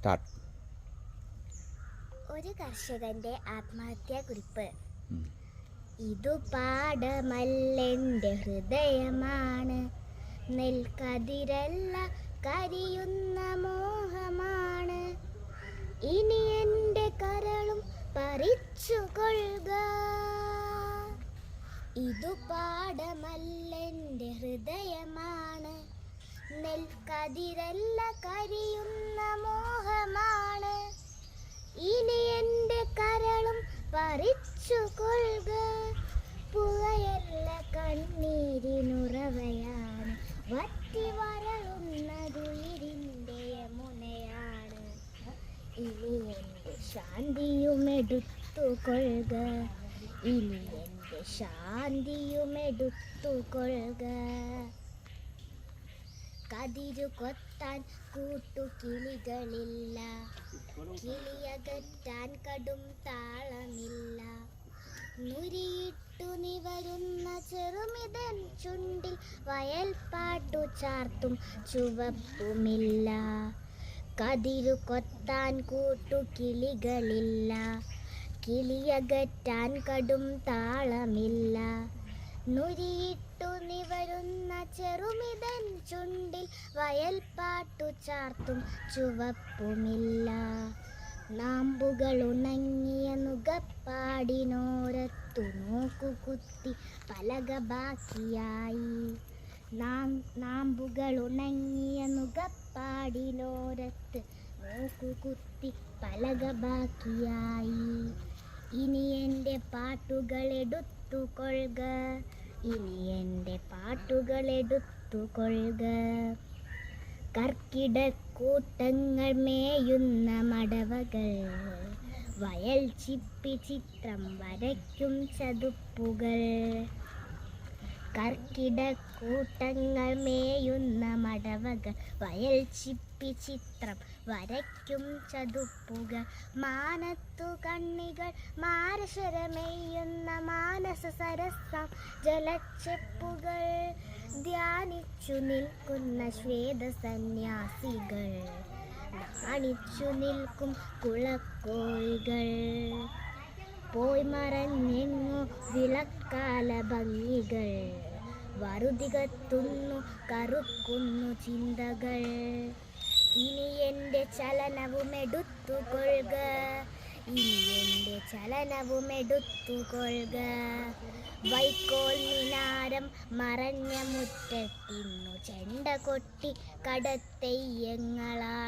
Start. ഒരു കർഷകന്റെ ആത്മഹത്യാക്കുറിപ്പ്. ഇതു പാടമല്ലെൻ്റെ ഹൃദയമാണ്, നെൽക്കതിരല്ല കരിയുന്ന മോഹമാണ്. ഇനി എൻ്റെ കരളും പറിച്ചു കൊള്ളുക. ഇതു പാടമല്ലെൻ്റെ ഹൃദയമാണ്, നെൽക്കതിരല്ല കരിയുന്ന മോഹമാണ്. ഇനി എൻ്റെ കരളും പറിച്ചു കൊള്ളുക. പുകയല്ല കണ്ണീരിനുറവയാണ്, വറ്റി വരളുന്നതുയിരിൻ്റെ യമുനയാണ്. ഇനി എൻ്റെ ശാന്തിയുമെടുത്തു കൊള്ളുക. ഇനി എൻ്റെ ശാന്തിയുമെടുത്തു കൊള്ളുക. കതിരു കൊത്താൻ കൂട്ടുകിളികളില്ല, കിളിയകറ്റാൻ കടും താളമില്ല. നുരിയിട്ടു നിവരുന്ന ചെറുമിതൻ ചുണ്ടിൽ വയൽപ്പാട്ടു ചാർത്തും ചുവപ്പുമില്ല. കതിരു കൊത്താൻ കൂട്ടുകിളികളില്ല, കിളിയകറ്റാൻ കടും താളമില്ല. നുരിയിട്ടു നിവരുന്ന ചെറുമിതൻ ചുണ്ടിൽ വയൽപ്പാട്ടു ചാർത്തും ചുവപ്പുമില്ല. നാമ്പുകൾ ഉണങ്ങിയ നുകപ്പാടിനോരത്തു നോക്കുകുത്തി പലക ബാക്കിയായി. നാമ്പുകൾ ഉണങ്ങിയ നുകപ്പാടിനോരത്ത് നോക്കുകുത്തി പലക ബാക്കിയായി. ഇനി എൻ്റെ പാട്ടുകൾ എടുത്തു കൊള്ളുക. ഇനി എൻ്റെ പാട്ടുകൾ എടുത്തു കൊള്ളുക. കർക്കിടക്കൂട്ടങ്ങൾ മേയുന്ന മടവകൾ, വയൽ ചിപ്പി ചിത്രം വരയ്ക്കും ചതുപ്പുകൾ. കർക്കിടക്കൂട്ടങ്ങൾ മേയുന്ന മടവകൾ, വയൽ ചിപ്പി ചിത്രം വരയ്ക്കും ചതുപ്പുകൾ. മാനത്തു കണ്ണികൾ മാരശരമെയ്യുന്ന മാനസ സരസം ജലച്ചെപ്പുകൾ. ധ്യാനിച്ചു നിൽക്കുന്ന ശ്വേത സന്യാസികൾ, നാണിച്ചു നിൽക്കും കുളക്കോഴികൾ. പോയി മറഞ്ഞെങ്ങു വിളക്കാല ഭംഗികൾ, വറുതികത്തുന്നു കറുക്കുന്നു ചിന്തകൾ. ഇനി എൻ്റെ ചലനവുമെടുത്തു കൊള്ളുക. ഇനി എൻ്റെ ചലനവുമെടുത്തു കൊള്ളുക. വൈക്കോൽ മിനാരം മറഞ്ഞ മുറ്റത്തിന്നു ചെണ്ട കൊട്ടി കടത്തെയ്യങ്ങളാടി.